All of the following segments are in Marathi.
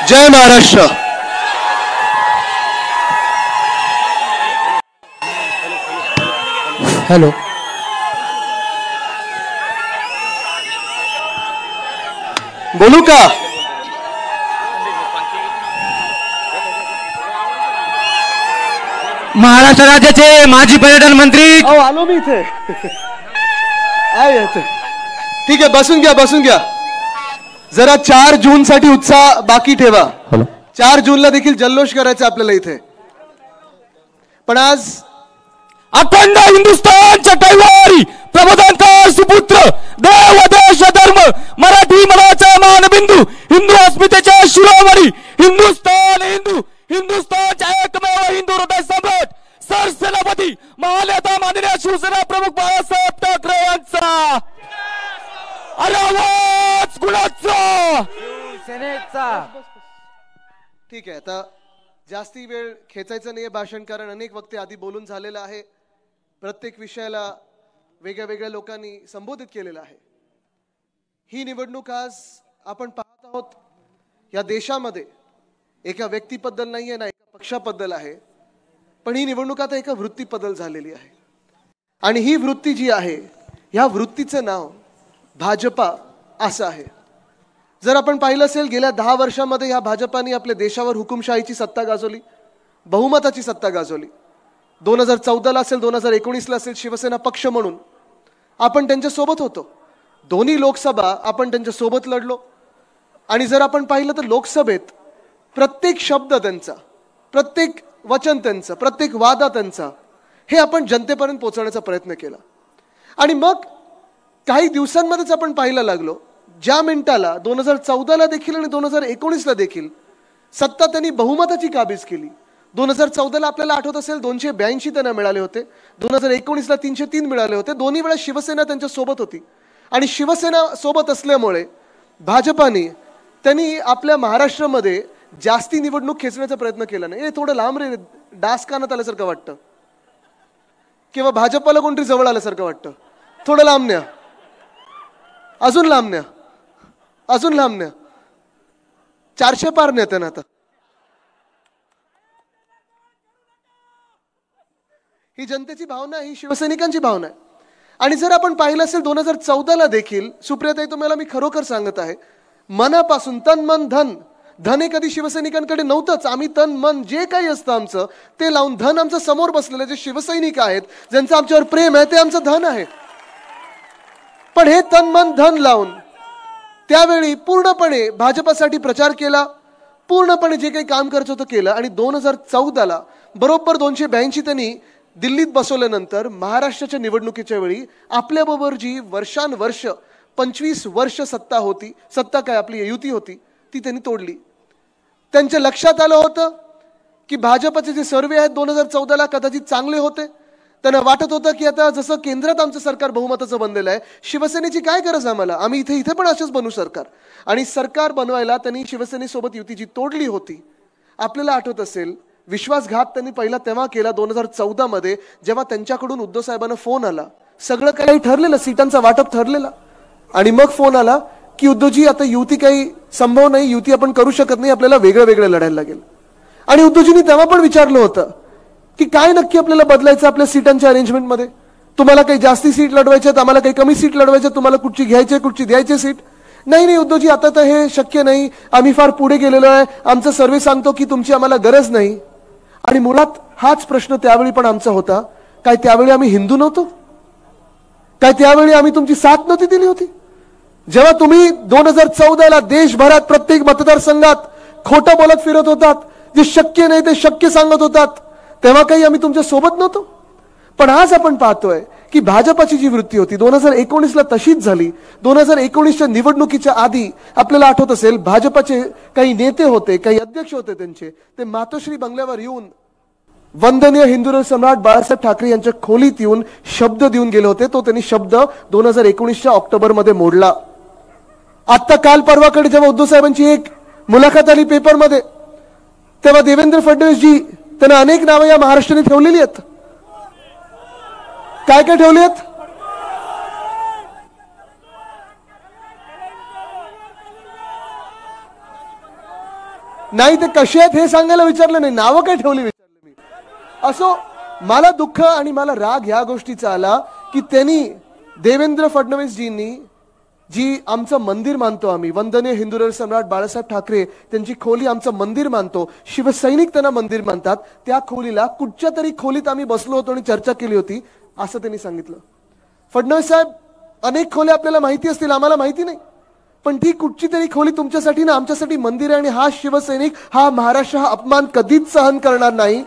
जय महाराष्ट्र. हॅलो. बोलू का? महाराष्ट्र राज्याचे माजी पर्यटन मंत्री. आलो मी इथे. ठीक आहे, बसून घ्या बसून घ्या. जरा 4 जून साठी उत्साह बाकी ठेवा. 4 जूनला देखील जल्लोष करायचा आपल्याला इथे. पण आज अखंड हिंदुस्थानच्या कैवारी प्रबोधनकार सुपुत्र देव देश धर्म मराठी मनाचा मानबिंदू हिंदू अस्मितेच्या शिरोमणी हिंदुस्थानच्या एकमेव हिंदू हृदय सम्राट सरसेनापती महानेता माननीय शिवसेना प्रमुख बाळासाहेब ठाकरे यांचा अरे आवाज गुणाचा शिवसेनेचा. ठीक आहे, आता जास्ती वेळ खेचायचा नाहीये भाषण, कारण अनेक वक्ते आधी बोलून झालेलं आहे. प्रत्येक विषयाला वेगळ्या वेगळ्या लोकांनी संबोधित केलेलं आहे. ही निवडणूक आज आपण पाहत आहोत या देशामध्ये एका व्यक्तीबद्दल नाहीये ना एका पक्षाबद्दल आहे, पण ही निवडणूक आता एका वृत्तीबद्दल झालेली आहे. आणि ही वृत्ती जी आहे ह्या वृत्तीचं नाव भाजपा असं आहे. जर आपण पाहिलं असेल गेल्या 10 वर्षांमध्ये ह्या भाजपाने आपल्या देशावर हुकुमशाहीची सत्ता गाजवली, बहुमताची सत्ता गाजवली. 2014ला असेल 2019ला असेल शिवसेना पक्ष म्हणून आपण त्यांच्या सोबत होतो. दोन्ही लोकसभा आपण त्यांच्या सोबत लढलो. आणि जर आपण पाहिलं तर लोकसभेत प्रत्येक शब्द त्यांचा, प्रत्येक वचन त्यांचं, प्रत्येक वादा त्यांचा हे आपण जनतेपर्यंत पोहोचवण्याचा प्रयत्न केला. आणि मग काही दिवसांमध्येच आपण पाहायला लागलो ज्या मिनिटाला 2014ला देखील आणि 2019ला देखील सत्ता त्यांनी बहुमताची काबीज केली. 2014ला आपल्याला आठवत असेल 282 त्यांना मिळाले होते, 2019ला 303 मिळाले होते. दोन्ही वेळा शिवसेना त्यांच्या सोबत होती. आणि शिवसेना सोबत असल्यामुळे भाजपाने त्यांनी आपल्या महाराष्ट्रामध्ये जास्ती निवडणूक खेचण्याचा प्रयत्न केला नाही. हे थोडं लांब रे, डास कानात आल्यासारखं वाटतं किंवा भाजपाला कोणतरी जवळ आल्यासारखं वाटतं. थोडं लांब न्या, अजून लांब न्या, अजून लांब न्या. 400 पार नेत्या ना आता. ही जनतेची भावना आहे, ही शिवसैनिकांची भावना आहे. आणि जर आपण पाहिलं असेल 2014ला देखील सुप्रियाताई, तुम्हाला मी खरोखर सांगत आहे, मनापासून तन मन धन, धन हे कधी शिवसैनिकांकडे नव्हतंच. आम्ही तन मन जे काही असतं आमचं ते लावून, धन आमचं समोर बसलेलं जे शिवसैनिक आहेत ज्यांचं आमच्यावर प्रेम आहे ते आमचं धन आहे. पण हे तन मन धन लावून त्यावेळी पूर्णपणे भाजपासाठी प्रचार केला, पूर्णपणे जे काही काम करायचं होतं केलं. आणि 2014ला बरोबर 282 त्यांनी दिल्लीत बसवल्यानंतर महाराष्ट्राच्या निवडणुकीच्या वेळी आपल्याबरोबर जी वर्षानुवर्ष 25 वर्ष सत्ता होती, सत्ता काय आपली युती होती, ती त्यांनी तोडली. त्यांच्या लक्षात आलं होतं की भाजपचे जे सर्वे आहेत 2014ला कदाचित चांगले होते. त्यांना वाटत होतं की आता जसं केंद्रात आमचं सरकार बहुमताचं बनलेलं आहे, शिवसेनेची काय गरज आम्हाला, आम्ही इथे पण असेच बनवू सरकार. आणि सरकार बनवायला त्यांनी शिवसेनेसोबत युती जी तोडली होती. आपल्याला आठवत असेल विश्वासघात त्यांनी पहिला तेव्हा केला 2014 मध्ये, जेव्हा त्यांच्याकडून उद्धव साहेबांना फोन आला. सगळं काही ठरलेलं, सीटांचा वाटप ठरलेला. आणि मग फोन आला की उद्धवजी आता युती काही संभव नाही, युती आपण करू शकत नाही, आपल्याला वेगळं वेगळं लढायला लागेल. आणि उद्धवजींनी तेव्हा पण विचारलं होतं की काय नक्की आपल्याला बदलायचं आपल्या सीटांच्या अरेंजमेंटमध्ये, तुम्हाला काही जास्ती सीट लढवायच्यात, आम्हाला काही कमी सीट लढवायच्या, तुम्हाला कुठची घ्यायची कुठची द्यायची सीट. नाही उद्धवजी आता तर हे शक्य नाही, आम्ही फार पुढे गेलेलो आहे, आमचा सर्वे सांगतो की तुमची आम्हाला गरज नाही. आणि मुळात हाच प्रश्न त्यावेळी पण आमचा होता, काय त्यावेळी आम्ही हिंदू नव्हतो, काय त्यावेळी आम्ही तुमची साथ नव्हती दिली होती. जेव्हा तुम्ही 2014ला देशभरात प्रत्येक मतदारसंघात खोटं बोलत फिरत होतात, जे शक्य नाही ते शक्य सांगत होतात, तेव्हा काही आम्ही तुमच्या सोबत नव्हतो. पण आज आपण पाहतोय की भाजपाची जी वृत्ती होती 2019ला तशीच झाली. 2019च्या निवडणुकीच्या आधी आपल्याला आठवत असेल भाजपाचे काही नेते होते, काही अध्यक्ष होते त्यांचे, ते मातोश्री बंगल्यावर येऊन वंदनीय हिंदू सम्राट बाळासाहेब ठाकरे यांच्या खोलीत येऊन शब्द देऊन गेले होते. तो त्यांनी शब्द 2019च्या ऑक्टोबरमध्ये मोडला. आता काल परवाकडे जेव्हा उद्धव साहेबांची एक मुलाखत आली पेपरमध्ये, तेव्हा देवेंद्र फडणवीस जी त्यांना अनेक नावं या महाराष्ट्राने ठेवलेली आहेत. काय काय ठेवली आहेत? नाही ते कसे आहेत हे सांगायला विचारलं नाही, नावं काय ठेवली विचारलं मी. असो, मला दुःख आणि मला राग ह्या गोष्टीचा आला की त्यांनी देवेंद्र फडणवीसजींनी जी आमचं मंदिर मानतो आम्ही, वंदनीय हिंदुराष्ट्र सम्राट बाळासाहेब ठाकरे त्यांची खोली आमचं मंदिर मानतो, शिवसैनिक त्यांना मंदिर मानतात, त्या खोलीला कुठच्या तरी खोलीत आम्ही बसलो होतो आणि चर्चा केली होती असं त्यांनी सांगितलं. फडणवीस साहेब, अनेक खोल्या आपल्याला माहिती असतील, आम्हाला माहिती नाही, पण ती कुठची तरी खोली तुमच्यासाठी ना आमच्यासाठी मंदिर आहे आणि हा शिवसैनिक, हा महाराष्ट्र हा अपमान कधीच सहन करणार नाही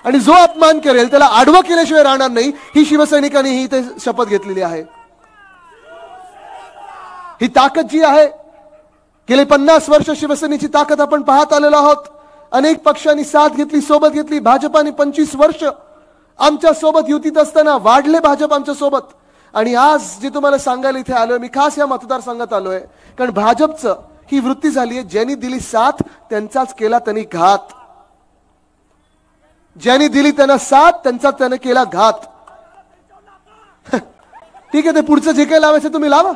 आणि जो अपमान करेल त्याला आडवं केल्याशिवाय राहणार नाही, ही शिवसैनिकांनी ही ते शपथ घेतलेली आहे. ही ताकद जी आहे, गेले 50 वर्ष शिवसेनेची ताकद आपण पाहत आलेलो आहोत. अनेक पक्षांनी साथ घेतली, सोबत घेतली. भाजपाने 25 वर्ष आमच्या सोबत युतीत असताना वाढले भाजप आमच्या सोबत. आणि आज जे तुम्हाला सांगायला इथे आलोय, मी खास या मतदारसंघात आलोय कारण भाजपचं ही वृत्ती झाली आहे, ज्यांनी दिली साथ त्यांचाच केला त्यांनी घात. ज्यांनी दिली त्यांना साथ त्यांचा त्याने केला घात. ठीक आहे, ते पुढचं जे काही लावायचं तुम्ही लावा,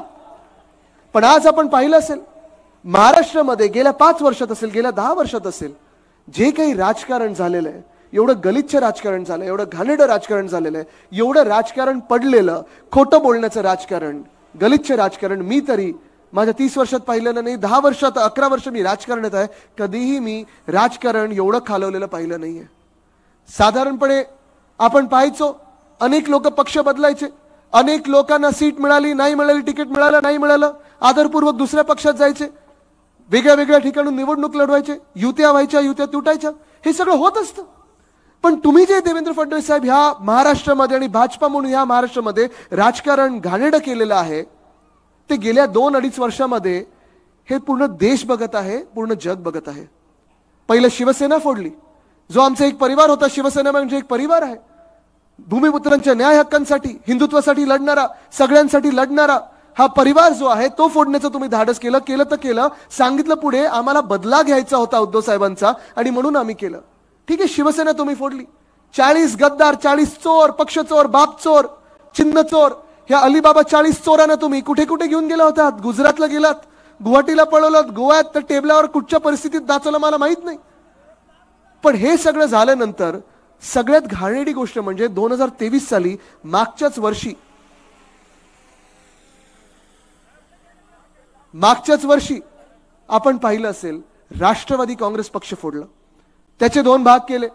पण आज आपण पाहिलं असेल महाराष्ट्रामध्ये गेल्या 5 वर्षात असेल, गेल्या 10 वर्षात असेल, जे काही राजकारण झालेलं आहे, एवढं गलिच्छ राजकारण झालं, एवढं घाणेरडं राजकारण झालेलं आहे, एवढं राजकारण पडलेलं, खोटं बोलण्याचं राजकारण, गलिच्छ राजकारण मी तरी माझ्या 30 वर्षात पाहिलेलं नाही. 10 वर्षात 11 वर्ष मी राजकारणात आहे, कधीही मी राजकारण एवढं खालवलेलं पाहिलं नाहीये. साधारणपणे आपण पाहायचो अनेक लोक पक्ष बदलायचे, अनेक लोकांना सीट मिळाली नाही मिळाली, तिकीट मिळालं नाही मिळालं, आदरपूर्वक दुसऱ्या पक्षात जायचे, वेगळ्या वेगळ्या ठिकाणून निवडणूक लढवायचे, युत्या व्हायच्या, युत्या तुटायच्या, हे सगळं होत असतं. पण तुम्ही जे देवेंद्र फडणवीस साहेब ह्या महाराष्ट्रामध्ये आणि भाजपा म्हणून ह्या महाराष्ट्रामध्ये राजकारण घाणेरडं केलेलं आहे, ते गेल्या 2-2.5 वर्षामध्ये हे पूर्ण देश बघत आहे, पूर्ण जग बघत आहे. पहिलं शिवसेना फोडली, जो आमचा एक परिवार होता. शिवसेना म्हणजे एक परिवार आहे, भूमिपुत्रांच्या न्याय हक्कांसाठी, हिंदुत्वासाठी लढणारा, सगळ्यांसाठी लढणारा हा परिवार जो आहे तो फोडण्याचं तुम्ही धाडस केलं. केलं तर केलं, सांगितलं पुढे आम्हाला बदला घ्यायचा होता उद्धव साहेबांचा आणि म्हणून आम्ही केलं. ठीक आहे, शिवसेना तुम्ही फोडली. 40 गद्दार, 40 चोर, पक्ष चोर, बाप चोर, चिन्ह चोर, ह्या अलिबाबा 40 चोरांना तुम्ही कुठे कुठे घेऊन गेला होतात? गुजरातला गेलात, गुवाहाटीला पळवलात, गोव्यात तर टेबलावर कुठच्या परिस्थितीत दाचवलं मला माहित नाही. पण हे सगळं झाल्यानंतर सगळ्यात घाणेरडी गोष्ट म्हणजे 2023 साली मागच्याच वर्षी आपण पाहिलं असेल राष्ट्रवादी काँग्रेस पक्ष फोडला, त्याचे 2 भाग केले,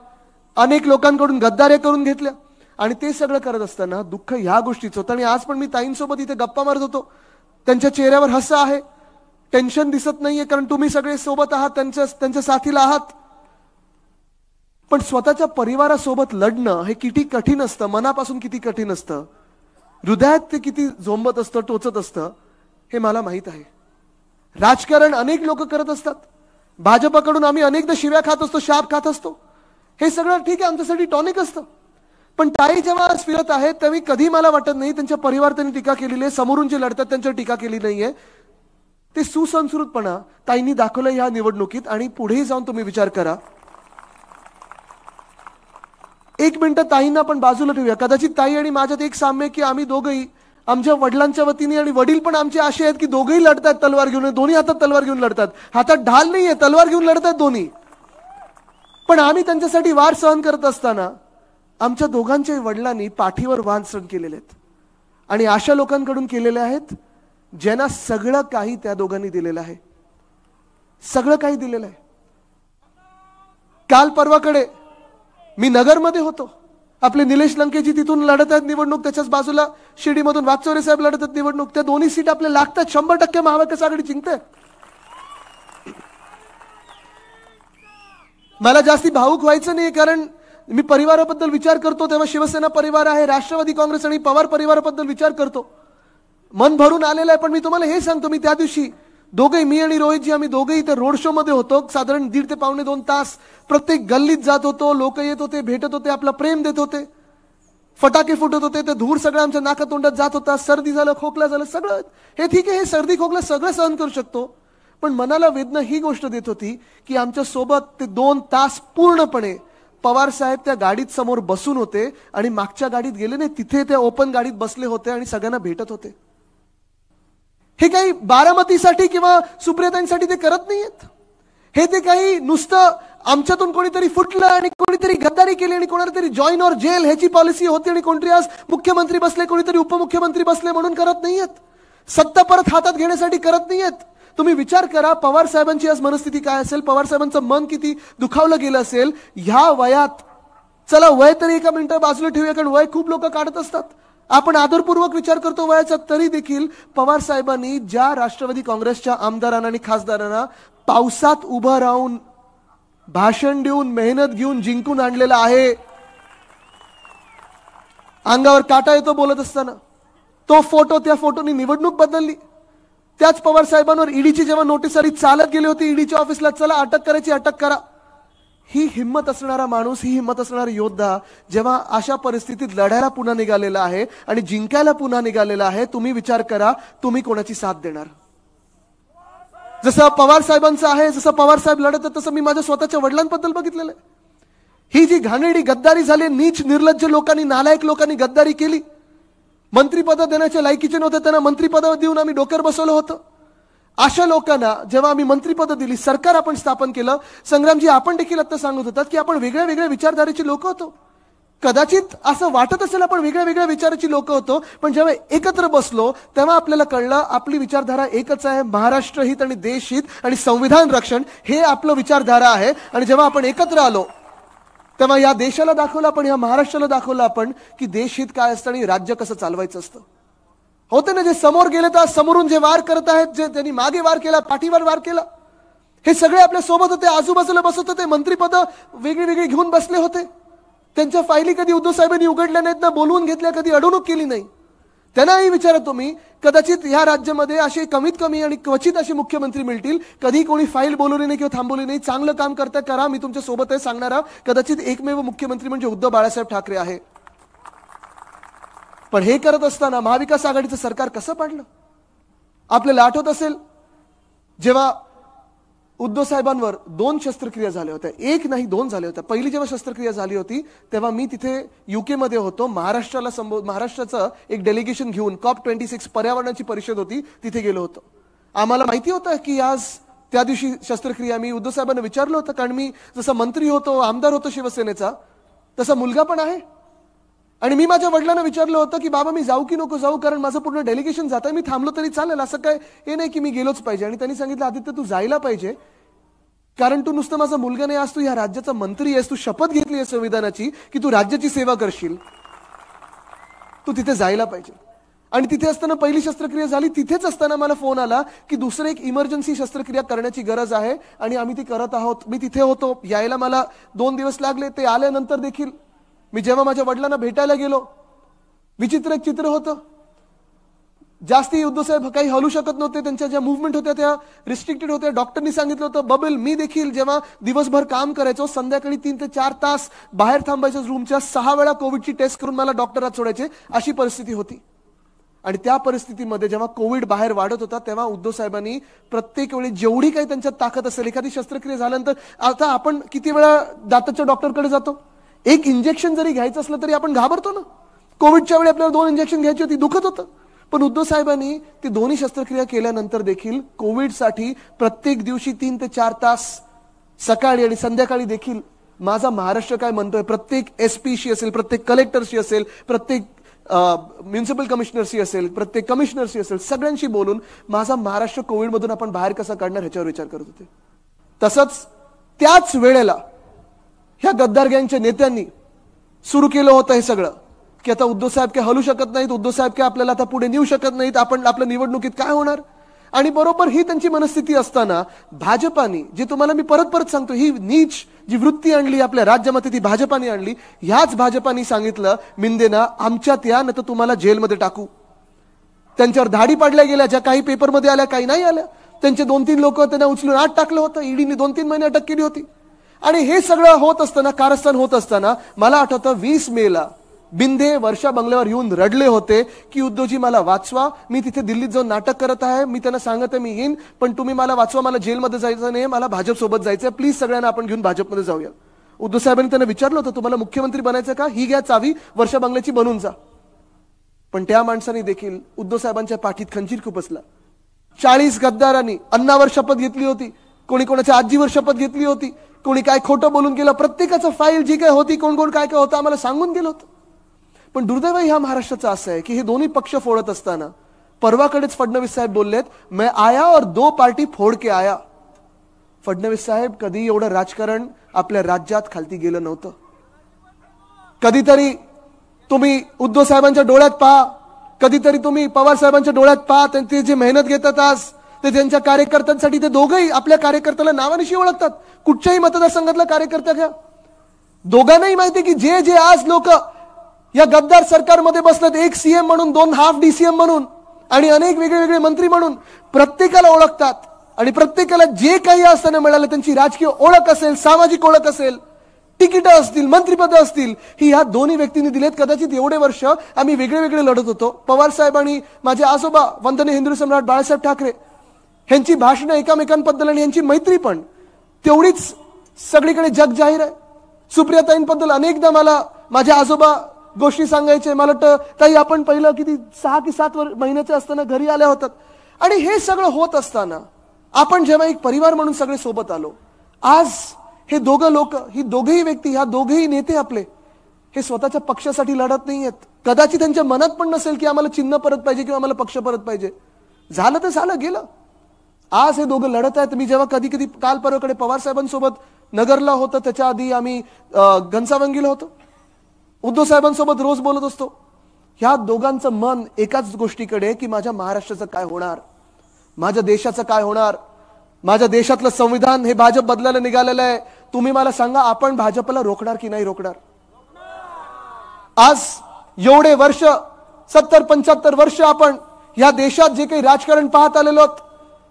अनेक लोकांकडून गद्दाऱ्या करून घेतल्या आणि ते सगळं करत असताना दुःख ह्या गोष्टीचं होतं. आणि आज पण मी ताईंसोबत इथे गप्पा मारत होतो, त्यांच्या चेहऱ्यावर हसं आहे, टेन्शन दिसत नाहीये, कारण तुम्ही सगळे सोबत आहात, त्यांच्या साथीला आहात. पण स्वतःच्या परिवारासोबत लढणं हे किती कठीण असतं, मनापासून किती कठीण असतं, हृदयात ते किती झोंबत असतं, टोचत असतं, हे मला माहित आहे. राजकारण अनेक लोक करत असतात, भाजपाकडून आम्ही अनेकदा शिव्या खात असतो, शाप खात असतो, हे सगळं ठीक आहे, आमच्यासाठी टॉनिक असतं. पण ताई जेव्हा फिरत आहेत तेव्हा कधी मला वाटत नाही त्यांच्या परिवार त्यांनी टीका केलेली आहे, समोरून जे लढतात त्यांच्यावर टीका केली नाहीये. ते सुसंस्कृतपणा ताईंनी दाखवलं ह्या निवडणुकीत. आणि पुढेही जाऊन तुम्ही विचार करा, 1 मिनिट ताईंना आपण बाजूला ठेवूया. कदाचित ताई आणि माझ्यात एक साम्य की आम्ही दोघंही आमच्या वडिलांच्या वतीने, आणि वडील पण आमचे असे आहेत की दोघेही लढतात तलवार घेऊन, दोन्ही हातात तलवार घेऊन लढतात, हातात ढाल नाहीये, तलवार घेऊन लढतात दोन्ही. पण आम्ही त्यांच्यासाठी वार सहन करत असताना आमच्या दोघांच्या वडिलांनी पाठीवर वार सहन केलेले आहेत आणि अशा लोकांकडून केलेले आहेत ज्यांना सगळं काही त्या दोघांनी दिलेलं आहे, सगळं काही दिलेलं आहे. काल परवाकडे मी नगरमध्ये होतो, आपले निलेश लंकेजी तिथून लढत आहेत निवडणूक, त्याच्याच बाजूला शिर्डीमधून वागचौरे साहेब लढत आहेत निवडणूक. त्या दोन्ही सीट आपल्या लागतात, 100% महाविकास आघाडी जिंकते. मला जास्ती भावुक व्हायचं नाही, कारण मी परिवाराबद्दल विचार करतो तेव्हा शिवसेना परिवार आहे, राष्ट्रवादी काँग्रेस आणि पवार परिवाराबद्दल विचार करतो, मन भरून आलेलं आहे. पण मी तुम्हाला हे सांगतो, मी त्या दिवशी दोघेही, मी आणि रोहितजी, आम्ही दोघेही इथे रोड शो मध्ये होतो, साधारण 1.5 ते 1.5-2 तास प्रत्येक गल्लीत जात होतो, लोक येत होते, भेटत होते, आपला प्रेम देत होते, फटाके फुटत होते, ते धूर सगळं आमच्या नाका तोंडात जात होता, सर्दी झालं, खोकला झालं, सगळं हे ठीक आहे, हे सर्दी खोकला सगळं सहन करू शकतो. पण मनाला वेदना ही गोष्ट देत होती की आमच्या सोबत ते 2 तास पूर्णपणे पवार साहेब त्या गाडीत समोर बसून होते आणि मागच्या गाडीत गेले नाही, तिथे त्या ओपन गाडीत बसले होते आणि सगळ्यांना भेटत होते. हे काही बारामतीसाठी किंवा सुप्रियाताईंसाठी ते करत नाहीयेत, हे ते काही नुसतं आमच्यातून कोणीतरी फुटलं आणि कोणीतरी गद्दारी केली आणि कोणाला तरी जॉईन ऑर जेल ह्याची पॉलिसी होती आणि कोणतरी आज मुख्यमंत्री बसले, कोणीतरी उपमुख्यमंत्री बसले म्हणून करत नाहीयेत. सत्ता परत हातात घेण्यासाठी करत नाहीयेत. तुम्ही विचार करा पवार साहेबांची आज मनस्थिती काय असेल, पवार साहेबांचं मन किती दुखावलं गेलं असेल ह्या वयात. चला वय तरी एका मिनिटं बाजूला ठेवूया, कारण वय खूप लोक काढत असतात. आपण आदरपूर्वक विचार करतो वयाचा, तरी देखील पवार साहेबांनी ज्या राष्ट्रवादी काँग्रेसच्या आमदारांना आणि खासदारांना पावसात उभं राहून भाषण देऊन मेहनत घेऊन जिंकून आणलेला आहे, अंगावर काटा येतो बोलत असताना. तो फोटो, त्या फोटोनी निवडणूक बदलली. त्याच पवार साहेबांवर ईडीची जेव्हा नोटीस आली, चालत गेली होती ईडीच्या ऑफिसला, चला अटक करायची अटक करा. ही हिंमत असणारा माणूस, ही हिंमत असणारा योद्धा जेव्हा अशा परिस्थितीत लढायला पुन्हा निघालेला आहे आणि जिंकायला पुन्हा निघालेला आहे, तुम्ही विचार करा तुम्ही कोणाची साथ देणार. जसं पवार साहेबांचं आहे, जसं पवार साहेब लढत तसं मी माझ्या स्वतःच्या वडिलांबद्दल बघितलेलं आहे. ही जी घाणेरडी गद्दारी झाली, नीच निर्लज्ज लोकांनी, नालायक लोकांनी गद्दारी केली. मंत्रिपद देण्याच्या लायकीचे नव्हते, त्यांना मंत्रिपद देऊन आम्ही डोक्यावर बसवलं होतं. अशा लोकांना जेव्हा आम्ही मंत्रिपद दिली, सरकार आपण स्थापन केलं, संग्रामजी आपण देखील आता सांगत होतात की आपण वेगळ्या वेगळ्या विचारधारेची लोक होतो. कदाचित असं वाटत असेल आपण वेगळ्या वेगळ्या विचाराची लोक होतो, पण जेव्हा एकत्र बसलो तेव्हा आपल्याला कळलं आपली विचारधारा एकच आहे, महाराष्ट्र हित आणि देश हित आणि संविधान रक्षण हे आपलं विचारधारा आहे. आणि जेव्हा आपण एकत्र आलो तेव्हा या देशाला दाखवलं आपण, या महाराष्ट्राला दाखवलं आपण की देश हित काय असतं आणि राज्य कसं चालवायचं असतं. होते ना, जे समोर गेले तर समोरून जे वार करत आहेत, जे त्यांनी मागे वार केला, पाठीवर वार केला, हे सगळे आपल्या सोबत होते, आजूबाजूला बसत होते, मंत्रिपद वेगळी वेगळी घेऊन बसले होते. त्यांच्या फायली कधी उद्धव साहेबांनी उघडल्या नाहीत ना, बोलवून घेतल्या, कधी अडवणूक केली नाही. त्यांनाही विचारा तुम्ही, कदाचित ह्या राज्यामध्ये असे कमीत कमी आणि क्वचित असे मुख्यमंत्री मिळतील कधी कोणी फाईल बोलवली नाही किंवा थांबवली नाही. चांगलं काम करता करा, मी तुमच्या सोबत आहे सांगणारा कदाचित एकमेव मुख्यमंत्री म्हणजे उद्धव बाळासाहेब ठाकरे आहे. पण हे करत असताना महाविकास आघाडीचं सरकार कसं पाडलं आपल्याला आठवत असेल. जेव्हा उद्धव साहेबांवर 2 शस्त्रक्रिया झाल्या होत्या, 1 नाही 2 झाल्या होत्या. पहिली जेव्हा शस्त्रक्रिया झाली होती तेव्हा मी तिथे युके मध्ये होतो. महाराष्ट्राचं एक डेलिगेशन घेऊन COP26 पर्यावरणाची परिषद होती, तिथे गेलो होतो. आम्हाला माहिती होतं की आज त्या दिवशी शस्त्रक्रिया. मी उद्धव साहेबांना विचारलं होतं, कारण मी जसं मंत्री होतो, आमदार होतो शिवसेनेचा, तसा मुलगा पण आहे. आणि मी माझ्या वडिलांना विचारलं होतं की बाबा मी जाऊ की नको जाऊ, कारण माझं पूर्ण डेलिगेशन जात आहे, मी थांबलो तरी चालेल, असं काय हे नाही की मी गेलोच पाहिजे. आणि त्यांनी सांगितलं आदित्य तू जायला पाहिजे, कारण तू नुसतं माझा मुलगा नाही, आज तू या राज्याचा मंत्री आहेस, तू शपथ घेतली आहे संविधानाची की तू राज्याची सेवा करशील, तू तिथे जायला पाहिजे. आणि तिथे असताना पहिली शस्त्रक्रिया झाली, तिथेच असताना मला फोन आला की दुसरं एक इमर्जन्सी शस्त्रक्रिया करण्याची गरज आहे आणि आम्ही ती करत आहोत. मी तिथे होतो, यायला मला 2 दिवस लागले. ते आल्यानंतर देखील मी जेव्हा माझ्या वडिलांना भेटायला गेलो, विचित्र एक चित्र होतं. जास्ती उद्धव साहेब काही हलू शकत नव्हते, त्यांच्या ज्या मुवमेंट होत्या त्या रिस्ट्रिक्टेड होत्या. डॉक्टरनी सांगितलं होतं बबल. मी देखील जेव्हा दिवसभर काम करायचो, संध्याकाळी 3 ते 4 तास बाहेर थांबायचो रूमच्या, 6 वेळा कोविडची टेस्ट करून मला डॉक्टरात सोडायचे, अशी परिस्थिती होती. आणि त्या परिस्थितीमध्ये जेव्हा कोविड बाहेर वाढत होता तेव्हा उद्धव साहेबांनी प्रत्येक वेळी जेवढी काही त्यांच्यात ताकद असेल, एखादी शस्त्रक्रिया झाल्यानंतर आता आपण किती वेळा दाताच्या डॉक्टरकडे जातो, एक इंजेक्शन जरी घ्यायचं असलं तरी आपण घाबरतो ना. कोविडच्या वेळी आपल्याला 2 इंजेक्शन घ्यायची होती, दुखत होतं. पण उद्धव साहेबांनी ती दोन्ही शस्त्रक्रिया केल्यानंतर देखील कोविडसाठी प्रत्येक दिवशी 3 ते 4 तास सकाळी आणि संध्याकाळी देखील माझा महाराष्ट्र काय म्हणतोय, प्रत्येक एसपीशी असेल, प्रत्येक कलेक्टरशी असेल, प्रत्येक म्युनिसिपल कमिशनरशी असेल, प्रत्येक कमिशनरशी असेल, सगळ्यांशी बोलून माझा महाराष्ट्र कोविडमधून आपण बाहेर कसा काढणार ह्याच्यावर विचार करत होते. तसंच त्याच वेळेला ह्या गद्दार गँगच्या नेत्यांनी सुरू केलं होतं हे सगळं की आता उद्धव साहेब काय हलू शकत नाहीत, उद्धव साहेब काय आपल्याला आता पुढे नेऊ शकत नाहीत, आपण आपल्या निवडणुकीत काय होणार. आणि बरोबर ही त्यांची मनस्थिती असताना भाजपाने, जे तुम्हाला मी परत परत सांगतो, ही नीच जी वृत्ती आणली आपल्या राज्यामध्ये ती भाजपाने आणली. ह्याच भाजपाने सांगितलं मिंदेना आमच्यात या, नाही तर तुम्हाला जेलमध्ये टाकू. त्यांच्यावर धाडी पाडल्या गेल्या, ज्या काही पेपरमध्ये आल्या काही नाही आल्या. त्यांचे 2-3 लोक त्यांना उचलून आत टाकलं होतं, ईडीने 2-3 महिने अटक केली होती. आणि हे सगळं होत असताना, कारस्थान होत असताना मला आठवतं 20 मेला बिंदे वर्षा बंगल्यावर येऊन रडले होते की उद्धवजी मला वाचवा, मी तिथे दिल्लीत जाऊन नाटक करत आहे, मी त्यांना सांगत आहे मी येईन, पण तुम्ही मला वाचवा, मला जेलमध्ये जायचं नाही, मला भाजप सोबत जायचंय, प्लीज सगळ्यांना आपण घेऊन भाजपमध्ये जाऊया. उद्धव साहेबांनी त्यांना विचारलं होतं तुम्हाला मुख्यमंत्री बनायचं का, ही घ्या चावी, वर्षा बंगल्याची बनून जा. पण त्या माणसाने देखील उद्धव साहेबांच्या पाठीत खंजीर खुपसला. 40 गद्दारांनी अन्नावर शपथ घेतली होती, कोणी कोणाच्या आजीवर शपथ घेतली होती, कोणी काय खोटं बोलून गेलं, प्रत्येकाचं फाईल जी काय होती, कोण कोण काय काय होतं आम्हाला सांगून गेलं होतं. पण दुर्दैव ह्या महाराष्ट्राचं असं आहे की हे दोन्ही पक्ष फोडत असताना परवाकडेच फडणवीस साहेब बोललेत, मैं आया और 2 पार्टी फोड़ के आया. फडणवीस साहेब, कधी एवढं राजकारण आपल्या राज्यात खालती गेलं नव्हतं. कधीतरी तुम्ही उद्धव साहेबांच्या डोळ्यात पहा, कधीतरी तुम्ही पवार साहेबांच्या डोळ्यात पहा. ते जे मेहनत घेतात आज, ते त्यांच्या कार्यकर्त्यांसाठी, ते दोघंही आपल्या कार्यकर्त्याला नावानिशी ओळखतात. कुठच्याही मतदारसंघातला कार्यकर्ता घ्या, दोघांनाही माहिती की जे जे आज लोक या गद्दार सरकारमध्ये बसलेत, एक सीएम म्हणून, 2 हाफ डीसीएम म्हणून आणि अनेक वेगळे वेगळे मंत्री म्हणून, प्रत्येकाला ओळखतात. आणि प्रत्येकाला जे काही असताना मिळालं, त्यांची राजकीय ओळख असेल, सामाजिक ओळख असेल, तिकीट असतील, मंत्रिपद असतील, ही ह्या दोन्ही व्यक्तींनी दिलेत. कदाचित एवढे वर्ष आम्ही वेगळे वेगळे लढत होतो. पवार साहेब आणि माझे आजोबा वंदनीय हिंदू सम्राट बाळासाहेब ठाकरे यांची भाषणं एकमेकांबद्दल आणि यांची मैत्री पण तेवढीच सगळीकडे जग जाहीर आहे. सुप्रियाताईंबद्दल अनेकदा मला माझे आजोबा गोष्टी सांगायचे. मला वाटतं ताई, आपण पहिलं किती 6 की 7 महिन्याचे असताना घरी आल्या होतात. आणि हे सगळं होत असताना आपण जेव्हा एक परिवार म्हणून सगळे सोबत आलो, आज हे दोघं लोक, ही दोघेही व्यक्ती, ह्या दोघेही नेते आपले, हे स्वतःच्या पक्षासाठी लढत नाहीयेत. कदाचित त्यांच्या मनात पण नसेल की आम्हाला चिन्ह परत पाहिजे किंवा आम्हाला पक्ष परत पाहिजे. झालं तर झालं, गेलं. आज हे दोघं लढत आहेत. मी जेव्हा कधी कधी काल परवाकडे पवार साहेबांसोबत नगरला होतं, त्याच्या आधी आम्ही घनसावंगीला होतो, उद्धव साहेबांसोबत रोज बोलत असतो. ह्या दोघांचं मन एकाच गोष्टीकडे की माझ्या महाराष्ट्राचं काय होणार, माझ्या देशाचं काय होणार. माझ्या देशातलं संविधान हे भाजप बदलायला निघालेलं आहे. तुम्ही मला सांगा, आपण भाजपला रोखणार की नाही रोखणार? आज एवढे वर्ष, 70-75 वर्ष आपण या देशात जे काही राजकारण पाहत आलेलो आहोत,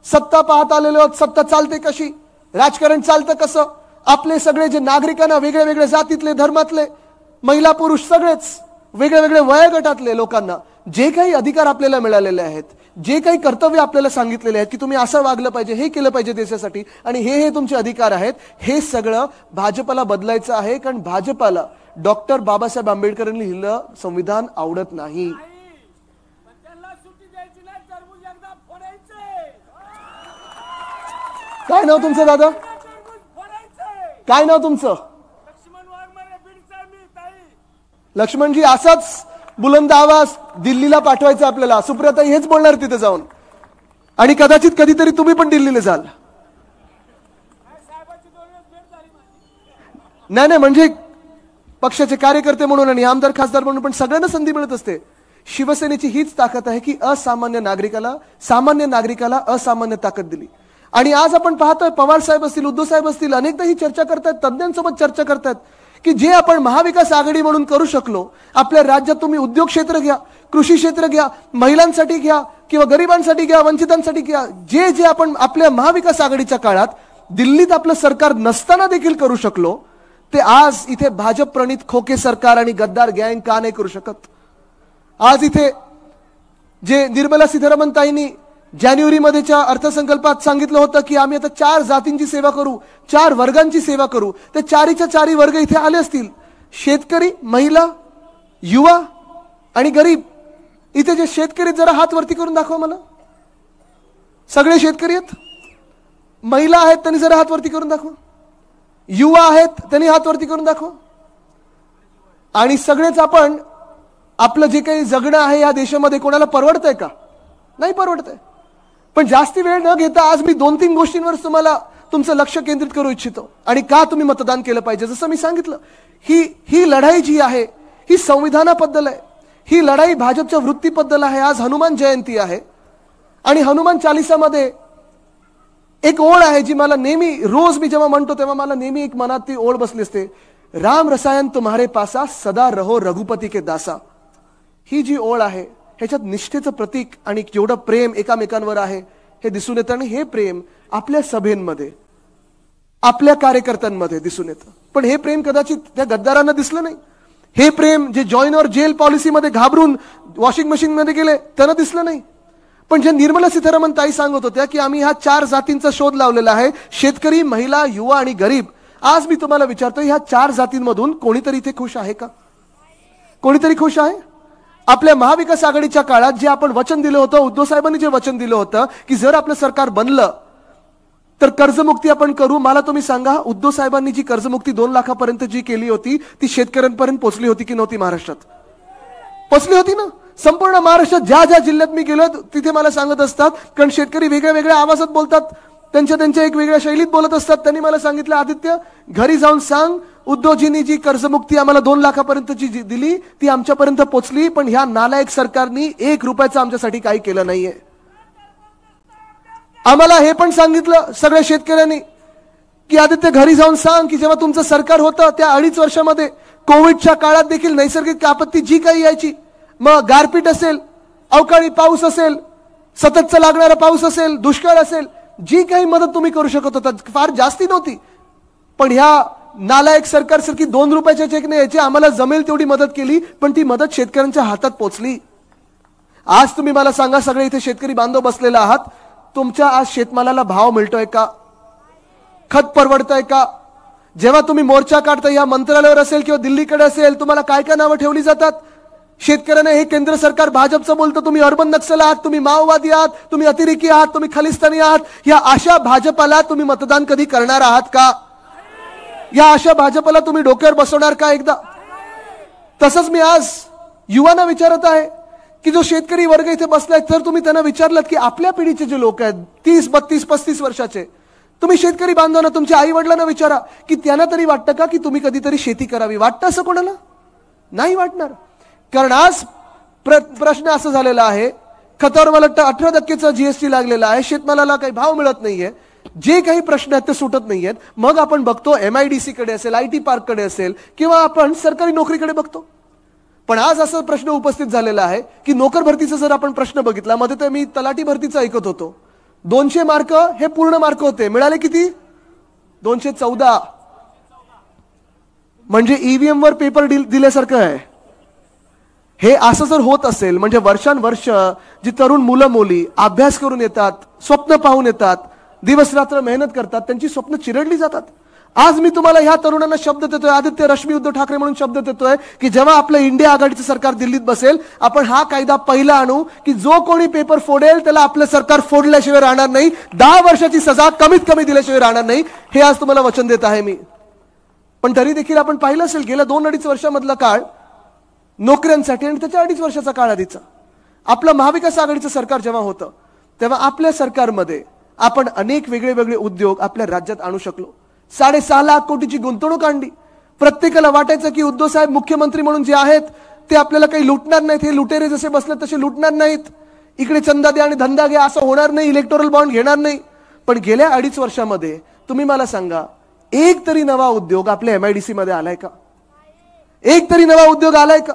सत्ता पाहत आलेलो आहोत, सत्ता चालते कशी, राजकारण चालतं कसं, आपले सगळे जे नागरिकांना, वेगळे वेगळे जातीतले, धर्मातले, महिला पुरुष सगळेच वेगळे वेगळे वयोगटातले लोकांना जे काही अधिकार आपल्याला मिळालेले आहेत, जे काही कर्तव्य आपल्याला सांगितलेले आहेत की तुम्ही असं वागलं पाहिजे, हे केलं पाहिजे देशासाठी, आणि हे तुमचे अधिकार आहेत, हे सगळं भाजपला बदलायचं आहे. कारण भाजपला डॉक्टर बाबासाहेब आंबेडकरांनी लिहिलं संविधान आवडत नाही. काय नाव तुमचं दादा? काय नाव तुमचं? लक्ष्मणजी, असाच बुलंद आवाज दिल्लीला पाठवायचा आपल्याला. सुप्रियाताई हेच बोलणार तिथे जाऊन, आणि कदाचित कधीतरी तुम्ही पण दिल्लीला जाल. नाही, म्हणजे पक्षाचे कार्यकर्ते म्हणून आणि आमदार खासदार म्हणून पण सगळ्यांना संधी मिळत असते. शिवसेनेची हीच ताकद आहे की सामान्य नागरिकाला असामान्य ताकद दिली. आणि आज आपण पाहतोय, पवार साहेब असतील, उद्धव साहेब असतील, अनेकदा ही चर्चा करतात, तज्ञांसोबत चर्चा करतात की जे आपण महाविकास आघाडी म्हणून करू शकलो आपल्या राज्यात, तुम्ही उद्योग क्षेत्र घ्या, कृषी क्षेत्र घ्या, महिलांसाठी घ्या किंवा गरिबांसाठी घ्या, वंचितांसाठी घ्या, जे जे आपण आपल्या महाविकास आघाडीच्या काळात दिल्लीत आपलं सरकार नसताना देखील करू शकलो, ते आज इथे भाजप प्रणित खोके सरकार आणि गद्दार गँग का नाही करू शकत? आज इथे जे निर्मला सीतारामन ताईंनी जानेवारीमध्येच्या अर्थसंकल्पात सांगितलं होतं की आम्ही आता 4 जातींची सेवा करू, 4 वर्गांची सेवा करू, ते 4च्या 4 वर्ग इथे आले असतील. शेतकरी, महिला, युवा आणि गरीब. इथे जे शेतकरी, जरा हात वरती करून दाखवा मला. सगळे शेतकरी आहेत, महिला आहेत, त्यांनी जरा हात वरती करून दाखवा, युवा आहेत, त्यांनी हात वरती करून दाखवा. आणि सगळेच आपण आपलं जे काही जगणं आहे या देशामध्ये कोणाला परवडतंय का? नाही परवडतंय. पण जास्ती वेळ न घेता आज मी 2-3 गोष्टींवर तुम्हाला तुमचं लक्ष केंद्रित करू इच्छितो, आणि का तुम्ही मतदान केलं पाहिजे. जसं मी सांगितलं, ही लढाई जी आहे ही संविधानाबद्दल आहे, ही लढाई भाजपच्या वृत्तीबद्दल आहे. आज हनुमान जयंती आहे आणि हनुमान चालिसामध्ये एक ओळ आहे जी मला नेहमी, रोज मी जेव्हा म्हणतो तेव्हा मला नेहमी एक मनात ती ओळ बसली असते, राम रसायन तुम्हारे पासा सदा रहो रघुपती के दासा. ही जी ओळ आहे ह्याच्यात निष्ठेचं प्रतीक आणि जेवढं प्रेम एकामेकांवर आहे हे दिसून येतं. आणि हे प्रेम आपल्या सभेंमध्ये, आपल्या कार्यकर्त्यांमध्ये दिसून येतं. पण हे प्रेम कदाचित त्या गद्दारांना दिसलं नाही. हे प्रेम जे जॉईन और जेल पॉलिसीमध्ये घाबरून वॉशिंग मशीनमध्ये गेले त्यांना दिसलं नाही. पण जे निर्मला सीतारामन ताई सांगत होत्या की आम्ही ह्या 4 जातींचा शोध लावलेला आहे, शेतकरी, महिला, युवा आणि गरीब. आज मी तुम्हाला विचारतो, ह्या 4 जातींमधून कोणीतरी इथे खुश आहे का? कोणीतरी खुश आहे? आपल्या महाविकास आघाडीच्या काळात जे आपण वचन दिलं होतं, उद्धव साहेबांनी जे वचन दिलं होतं की जर आपलं सरकार बनलं तर कर्जमुक्ती आपण करू. मला तुम्ही सांगा, उद्धव साहेबांनी जी कर्जमुक्ती 2 लाखापर्यंत जी केली होती ती शेतकऱ्यांपर्यंत पोहोचली होती की नव्हती? महाराष्ट्रात पोहोचली होती ना. संपूर्ण महाराष्ट्रात ज्या ज्या जिल्ह्यात मी गेलो तिथे मला सांगत असतात, कारण शेतकरी वेगळ्या वेगळ्या आवाजात बोलतात, त्यांच्या एक वेगळ्या शैलीत बोलत असतात. त्यांनी मला सांगितलं, आदित्य घरी जाऊन सांग, उद्धवजींनी जी कर्जमुक्ती आम्हाला 2 लाखापर्यंत जी दिली ती आमच्यापर्यंत पोहोचली, पण ह्या नालायक सरकारनी 1 रुपयाचं आमच्यासाठी काही केलं नाहीये. आम्हाला हे पण सांगितलं सगळ्या शेतकऱ्यांनी की आदित्य घरी जाऊन सांग की जेव्हा तुमचं सरकार होतं त्या 2.5 वर्षामध्ये कोविडच्या काळात देखील नैसर्गिक आपत्ती जी काही यायची, मग गारपीट असेल, अवकाळी पाऊस असेल, सततचा लागणारा पाऊस असेल, दुष्काळ असेल, जी काही मदत तुम्ही करू शकत होता फार जास्ती नव्हती, पण ह्या नालायक सरकारसारखी 2 रुपयाच्या चेकने यायची आम्हाला जमेल तेवढी मदत केली, पण ती मदत शेतकऱ्यांच्या हातात पोहोचली. आज तुम्ही मला सांगा, सगळे इथे शेतकरी बांधव बसलेला आहात, तुमच्या आज शेतमालाला भाव मिळतोय का? खत परवडतंय का? जेव्हा तुम्ही मोर्चा काढता या मंत्रालयावर असेल किंवा दिल्लीकडे असेल, तुम्हाला काय काय नावं ठेवली जातात? शेतकऱ्यांना हे केंद्र सरकार भाजपचं बोलतं, तुम्ही अर्बन नक्सल आहात, तुम्ही माओवादी आहात, तुम्ही अतिरेकी आहात, तुम्ही खलिस्तानी आहात. या अशा भाजपाला तुम्ही मतदान कधी करणार आहात का? या अशा भाजपाला तुम्ही डोक्यावर बसवणार का एकदा? तसंच मी आज युवांना विचारत आहे की जो शेतकरी वर्ग इथे बसलाय, तर तुम्ही त्यांना विचारलं की आपल्या पिढीचे जे लोक आहेत 30, 32, 35 वर्षाचे, तुम्ही शेतकरी बांधवांना, तुमच्या आई वडिलांना विचारा की त्यांना तरी वाटतं का की तुम्ही कधीतरी शेती करावी? वाटतं असं कोणाला? नाही वाटणार. कारण आज प्रश्न असा झालेला आहे, खतावर मला वाटतं 18% जीएसटी लागलेला आहे, शेतमालाला काही भाव मिळत नाहीये, जे काही प्रश्न आहेत ते सुटत नाहीयेत. मग आपण बघतो MIDC कडे असेल, IT पार्क कडे असेल, किंवा आपण सरकारी नोकरीकडे बघतो. पण आज असा प्रश्न उपस्थित झालेला आहे की नोकर भरतीचा जर आपण प्रश्न बघितला, मध्ये तर मी तलाठी भरतीचा ऐकत होतो, 200 मार्क हे पूर्ण मार्क होते, मिळाले किती? 214. म्हणजे EVM वर पेपर दिल्यासारखं आहे. हे असं जर होत असेल, म्हणजे वर्षांवर्ष जी तरुण मुलं मुली अभ्यास करून येतात, स्वप्न पाहून येतात, दिवस रात्र मेहनत करतात, त्यांची स्वप्न चिरडली जातात. आज मी तुम्हाला ह्या तरुणांना शब्द देतोय, आदित्य रश्मी उद्धव ठाकरे म्हणून शब्द देतोय की जेव्हा आपलं इंडिया आघाडीचं सरकार दिल्लीत बसेल, आपण हा कायदा पहिला आणू की जो कोणी पेपर फोडेल त्याला आपलं सरकार फोडल्याशिवाय राहणार नाही, 10 वर्षाची सजा कमीत कमी दिल्याशिवाय राहणार नाही. हे आज तुम्हाला वचन देत आहे मी. पण तरी देखील आपण पाहिलं असेल, गेल्या 2-2.5 वर्षामधला काळ नोकऱ्यांसाठी आणि त्याच्या 2.5 वर्षाचा काळ आधीचा आपलं महाविकास आघाडीचं सरकार जेव्हा होतं, तेव्हा आपल्या सरकारमध्ये आपण अनेक वेगळे वेगळे उद्योग आपल्या राज्यात आणू शकलो. 6.5 लाख कोटीची गुंतवणूक आणली. प्रत्येकाला वाटायचं की उद्धव साहेब मुख्यमंत्री म्हणून जे आहेत ते आपल्याला काही लुटणार नाहीत, हे लुटेरे जसे बसले तसे लुटणार नाहीत, इकडे चंदा द्या आणि धंदा घ्या असं होणार नाही, इलेक्टोरल बॉन्ड घेणार नाही. पण गेल्या 2.5 वर्षामध्ये तुम्ही मला सांगा, एक तरी नवा उद्योग आपल्या MIDC मध्ये आलाय का? एक तरी नवा उद्योग आलाय का?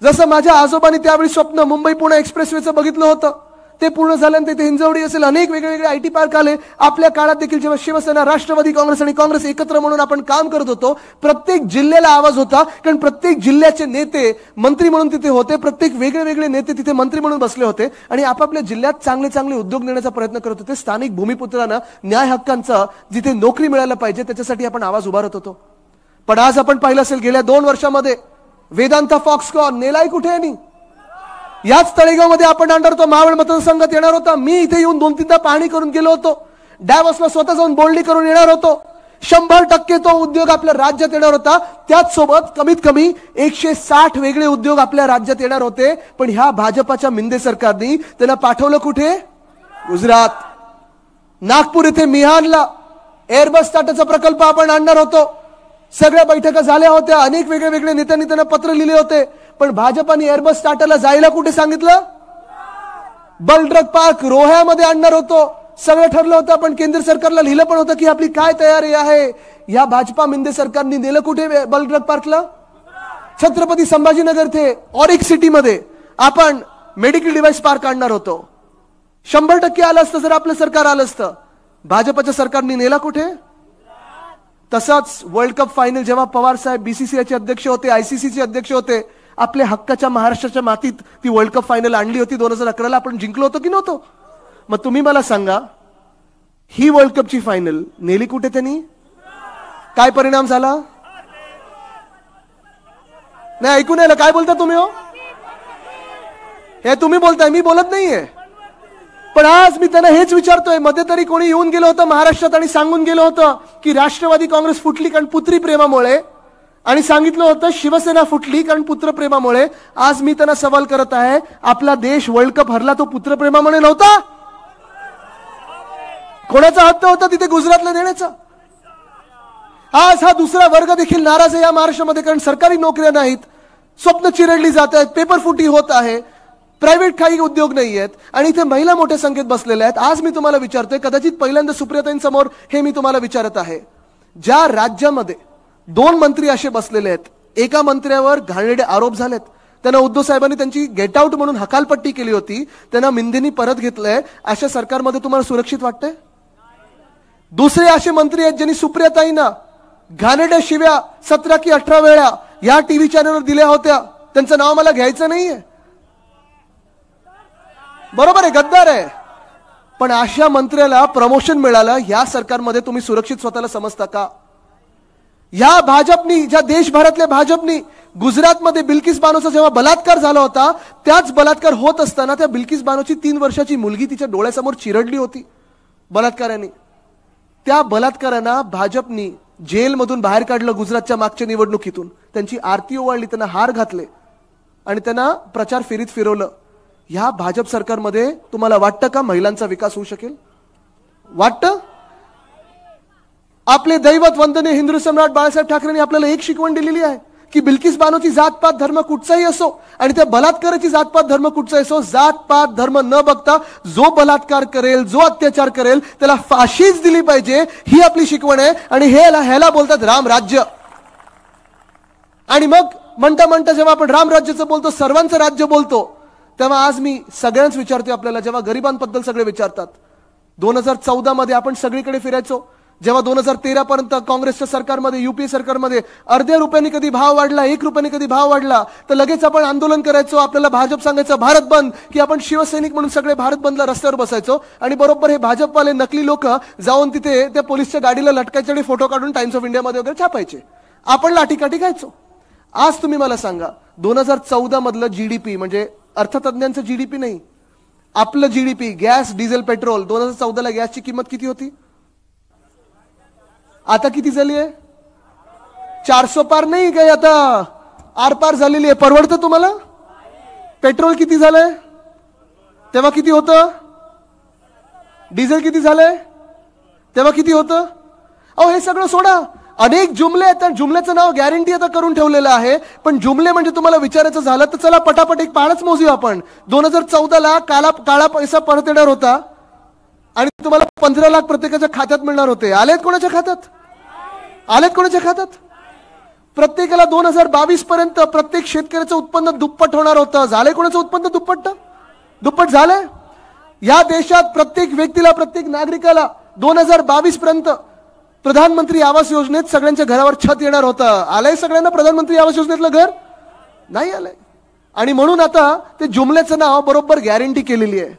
जसं माझ्या आजोबांनी त्यावेळी स्वप्न मुंबई पुणे एक्सप्रेसवेचं बघितलं होतं, ते पूर्ण झाल्यानंतर तिथे हिंजवडी असेल, अनेक वेगवेगळे IT पार्क आले. आपल्या काळात देखील जेव्हा शिवसेना, राष्ट्रवादी काँग्रेस आणि काँग्रेस एकत्र म्हणून आपण काम करत होतो, प्रत्येक जिल्ह्याला आवाज होता, कारण प्रत्येक जिल्ह्याचे नेते मंत्री म्हणून तिथे होते, प्रत्येक वेगळे वेगळे नेते तिथे मंत्री म्हणून बसले होते आणि आपापल्या जिल्ह्यात चांगले चांगले उद्योग नेण्याचा प्रयत्न करत होते. स्थानिक भूमिपुत्रांना न्याय हक्कांचा जिथे नोकरी मिळायला पाहिजे त्याच्यासाठी आपण आवाज उभारत होतो. पण आज आपण पाहिलं असेल, गेल्या 2 वर्षामध्ये वेदांता फॉक्सकॉन नेलाय कुठे? आणि याच तळेगावमध्ये आपण आणणार होतो, महावळ मतदारसंघात येणार होता. मी इथे येऊन 2-3दा पाहणी करून गेलो होतो, डॅवसला स्वतः जाऊन बोलणी करून येणार होतो. 100% तो उद्योग आपल्या राज्यात येणार होता. त्याच सोबत कमीत कमी 160 वेगळे उद्योग आपल्या राज्यात येणार होते. पण ह्या भाजपाच्या मिंदे सरकारने त्यांना पाठवलं कुठे? गुजरात. नागपूर इथे मिहानला एअरबस टाटाचा प्रकल्प आपण आणणार होतो. सगळ्या बैठका झाल्या होत्या, अनेक वेगळे वेगळे नेत्यांनी त्यांना पत्र लिहिले होते. पण भाजपाने एअरबस टाटाला जायला कुठे सांगितलं? बलड्रग पार्क रोह्यामध्ये आणणार होतो. सगळं ठरलं होतं, पण केंद्र सरकारला लिहिलं पण होतं की आपली काय तयारी आहे. या भाजपा मिंदे सरकारने नेलं कुठे बलड्रग पार्कला? छत्रपती संभाजीनगर थे ऑरिक सिटी मध्ये आपण मेडिकल डिव्हाइस पार्क आणणार होतो. 100% आलं असतं जर आपलं सरकार आलं असतं. भाजपाच्या सरकारने नेला कुठे? तसाच वर्ल्ड कप फायनल जेव्हा पवार साहेब BCCI चे अध्यक्ष होते, ICC चे अध्यक्ष होते, आपल्या हक्काच्या महाराष्ट्राच्या मातीत ती वर्ल्ड कप फायनल आणली होती. 2011ला आपण जिंकलो होतो की नव्हतो? मग तुम्ही मला सांगा, ही वर्ल्ड कपची फायनल नेली कुठे त्यांनी? काय परिणाम झाला? नाही ऐकून आलं? काय बोलता तुम्ही? हो, हे तुम्ही बोलताय, मी बोलत नाहीये. पण आज मी त्यांना हेच विचारतोय, मध्ये तरी कोणी येऊन गेलं होतं महाराष्ट्रात आणि सांगून गेलं होतं की राष्ट्रवादी काँग्रेस फुटली कारण पुत्री प्रेमामुळे, आणि सांगितलं होतं शिवसेना फुटली कारण पुत्रप्रेमामुळे. आज मी त्यांना सवाल करत आहे, आपला देश वर्ल्ड कप हरला तो पुत्रप्रेमामुळे नव्हता? कोणाचा हट्ट होता तिथे गुजरातला देण्याचा? आज हा दुसरा वर्ग देखील नाराज आहे या महाराष्ट्रामध्ये, कारण सरकारी नोकऱ्या नाहीत, स्वप्न चिरडली जात आहेत, पेपर फुटी होत आहे, प्रायव्हेट काही उद्योग नाही आहेत, आणि इथे महिला मोठ्या संख्येत बसलेल्या आहेत. आज मी तुम्हाला विचारतोय, कदाचित पहिल्यांदा सुप्रियाताईंसमोर हे मी तुम्हाला विचारत आहे, ज्या राज्यामध्ये 2 मंत्री असे बसलेले आहेत, एका मंत्र्यावर घाणेरडे आरोप झालेत, त्यांना उद्धव साहेबांनी त्यांची गेट आउट म्हणून हकालपट्टी केली होती, त्यांना मिंदेनी परत घेतलंय, अशा सरकारमध्ये तुम्हाला सुरक्षित वाटतंय? दुसरे असे मंत्री आहेत ज्यांनी सुप्रियाताईंना घाणेरड्या शिव्या 17 की 18 वेळा या टीव्ही चॅनलवर दिल्या होत्या, त्यांचं नाव मला घ्यायचं नाहीये, बरोबर आहे, गद्दार आहे, पण अशा मंत्र्याला प्रमोशन मिळालं, या सरकारमध्ये तुम्ही सुरक्षित स्वतःला समजता का? या भाजपनी, ज्या देशभरातल्या भाजपनी गुजरातमध्ये बिल्किस बानोचा जेव्हा बलात्कार झाला होता, त्याच बलात्कार होत असताना त्या बिल्किस बानोची 3 वर्षाची मुलगी तिच्या डोळ्यासमोर चिरडली होती बलात्काराने. त्या बलात्कारांना भाजपनी जेलमधून बाहेर काढलं गुजरातच्या मागच्या निवडणुकीतून, त्यांची आरती ओवाळली, त्यांना हार घातले आणि त्यांना प्रचार फेरीत फिरवलं. ह्या भाजप सरकारमध्ये तुम्हाला वाटतं का महिलांचा विकास होऊ शकेल? वाटतं? आपले दैवत वंदनीय हिंदू सम्राट बाळासाहेब ठाकरेंनी आपल्याला एक शिकवण दिलेली आहे की बिल्किस बानोची जातपात धर्म कुठचाही असो आणि त्या बलात्काराची जातपात धर्म कुठचाही असो, जातपात धर्म न बघता जो बलात्कार करेल, जो अत्याचार करेल त्याला फाशीच दिली पाहिजे, ही आपली शिकवण आहे. आणि ह्याला बोलतात रामराज्य. आणि मग म्हणता म्हणता जेव्हा आपण रामराज्याचं बोलतो, सर्वांचं राज्य बोलतो, तेव्हा आज मी सगळ्यांच विचारते आपल्याला, जेव्हा गरिबांबद्दल सगळे विचारतात, 2014 मध्ये आपण सगळीकडे फिरायचो, जेव्हा 2013 पर्यंत काँग्रेसच्या सरकारमध्ये, युपीए सरकारमध्ये अर्ध्या रुपयांनी कधी भाव वाढला, 1 रुपयाने कधी भाव वाढला, तर लगेच आपण आंदोलन करायचो, आपल्याला भाजप सांगायचं भारत बंद, की आपण शिवसैनिक म्हणून सगळे भारत बंदला रस्त्यावर बसायचो. आणि बरोबर हे भाजपवाले नकली लोक जाऊन तिथे त्या पोलिसच्या गाडीला लटकायचे आणि फोटो काढून टाइम्स ऑफ इंडियामध्ये वगैरे छापायचे, आपण लाठीकाठी खायचो. आज तुम्ही मला सांगा, 2014 मधलं जीडीपी, म्हणजे अर्थतज्ञांचं जीडीपी नाही, आपलं जीडीपी, गॅस, डिझेल, पेट्रोल, 2014ला गॅसची किंमत किती होती? आता किती झाली आहे? 400 पार नाही काय, आता आरपार झालेली आहे. परवडतं तुम्हाला? पेट्रोल किती झालंय? तेव्हा किती होतं? डिझेल किती झालंय? तेव्हा किती होतं? अहो हे सगळं सोडा, अनेक जुमले आहेत, जुमल्याचं नाव गॅरंटी आता करून ठेवलेलं आहे, पण जुमले म्हणजे तुम्हाला विचारायचं झालं तर चला पटापट एक पाळच मोजूया आपण. 2014ला काळा पैसा परत येणार होता आणि तुम्हाला 15 लाख प्रत्येकाच्या खात्यात मिळणार होते. आलेत कोणाच्या खात्यात? आलेत कोणाच्या खात्यात? प्रत्येकाला 2022 पर्यंत प्रत्येक शेतकऱ्याचं उत्पन्न दुप्पट होणार होतं. झालंय कोणाचं उत्पन्न दुप्पट झालंय? या देशात प्रत्येक व्यक्तीला, प्रत्येक नागरिकाला 2022 पर्यंत प्रधानमंत्री आवास योजनेत सगळ्यांच्या घरावर छत येणार होतं. आलंय सगळ्यांना प्रधानमंत्री आवास योजनेतलं घर? नाही आलंय. आणि म्हणून आता ते जुमल्याचं नाव बरोबर गॅरंटी केलेली आहे.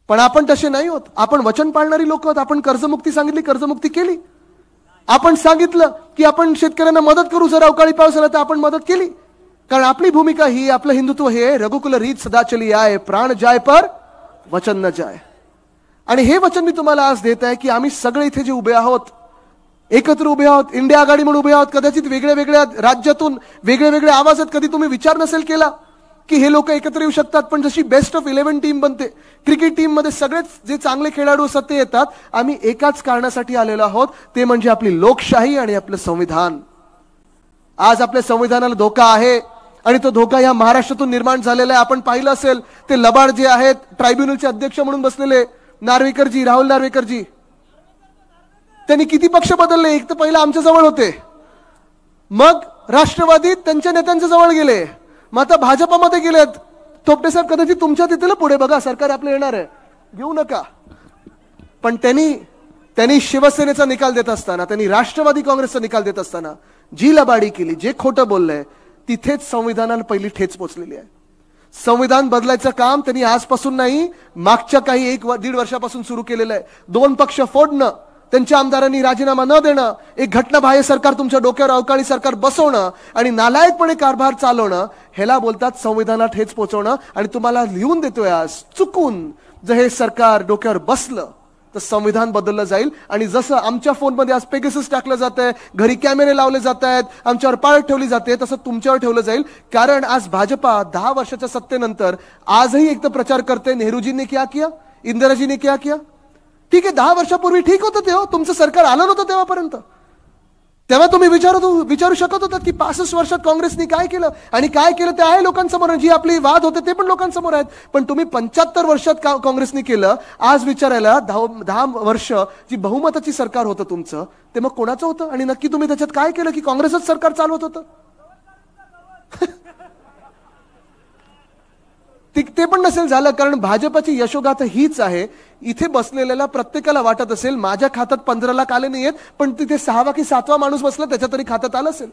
पण आपण तसे नाही होत, आपण वचन पाळणारी लोक आहोत. आपण कर्जमुक्ती सांगितली, कर्जमुक्ती केली. आपण सांगितलं की आपण शेतकऱ्यांना मदत करू, जर अवकाळी पाऊस आला तर आपण मदत केली, कारण आपली भूमिका ही, आपलं हिंदुत्व हे रघुकुल रीत सदा चली आए, प्राण जाय पर वचन न जाय. आणि हे वचन मी तुम्हाला आज देत आहे की आम्ही सगळे इथे जे उभे आहोत, एकत्र उभे आहोत, इंडिया आघाडी म्हणून उभे आहोत. कदाचित वेगळ्या वेगळ्या राज्यातून वेगळे आवाज आहेत, कधी तुम्ही विचार नसेल केला की हे लोक एकत्र येऊ शकतात, पण जशी बेस्ट ऑफ 11 टीम बनते, क्रिकेट टीम मध्ये सगळेच जे चांगले खेळाडू असतात ते येतात. आम्ही एकाच कारणासाठी आलेलो आहोत, ते म्हणजे आपली लोकशाही आणि आपलं संविधान. आज आपल्या संविधानाला धोका आहे आणि तो धोका या महाराष्ट्रातून निर्माण झालेला आहे. आपण पाहिलं असेल ते लबाड जे आहेत, ट्रायब्युनलचे अध्यक्ष म्हणून बसलेले नार्वेकरजी, राहुल नार्वेकरजी, त्यांनी किती पक्ष बदलले. एक तर पहिला आमच्या जवळ होते, मग राष्ट्रवादीत त्यांच्या नेत्यांच्या जवळ गेले, मग आता भाजपामध्ये गेलेत. थोपटे साहेब कदाचित तुमच्या तिथे पुढे बघा, सरकार आपलं येणार आहे, घेऊ नका. पण त्यांनी शिवसेनेचा निकाल देत असताना, त्यांनी राष्ट्रवादी काँग्रेसचा निकाल देत असताना जी लबाडी केली, जे खोटं बोललंय, तिथेच संविधानाला पहिली ठेच पोचलेली आहे. संविधान बदलायचं काम त्यांनी आजपासून नाही, मागच्या काही 1-1.5 वर्षापासून सुरू केलेलं आहे. 2 पक्ष फोडणं, त्यांच्या आमदारांनी राजीनामा न देणं, एक घटनाबाह्य सरकार तुमच्या डोक्यावर अवकाळी सरकार बसवणं आणि नालायकपणे कारभार चालवणं, ह्याला बोलतात संविधानात ठेच पोहोचवणं. आणि तुम्हाला लिहून देतोय आज, चुकून जर हे सरकार डोक्यावर बसलं तर संविधान बदललं जाईल. आणि जसं आमच्या फोनमध्ये आज पेगासस टाकलं जात आहे, घरी कॅमेरे लावले जात आहेत, आमच्यावर पाळत ठेवली जाते, तसं तुमच्यावर ठेवलं जाईल. कारण आज भाजपा 10 वर्षाच्या सत्तेनंतर आजही एक तर प्रचार करते नेहरूजींनी क्या किया, इंदिराजींनी क्या किया. ठीक आहे, 10 वर्षापूर्वी ठीक होतं ते, तुमचं सरकार आलं नव्हतं तेव्हापर्यंत. तेव्हा तुम्ही विचारू शकत होता की 65 वर्षात काँग्रेसनी काय केलं आणि काय केलं ते आहे लोकांसमोर. जी आपली वाद होते ते पण लोकांसमोर आहेत. पण तुम्ही 75 वर्षात काँग्रेसनी केलं, आज विचारायला 10 वर्ष जी बहुमताची सरकार होतं तुमचं, ते मग कोणाचं होतं आणि नक्की तुम्ही त्याच्यात काय केलं की काँग्रेसच सरकार चालवत होतं. ते पण नसेल झालं. कारण भाजपाची यशोगाथा हीच आहे. इथे बसलेल्याला प्रत्येकाला वाटत असेल माझ्या खात्यात 15 लाख आले नाहीयेत, पण तिथे 6वा की 7वा माणूस बसला त्याच्या तरी खात्यात आलं असेल.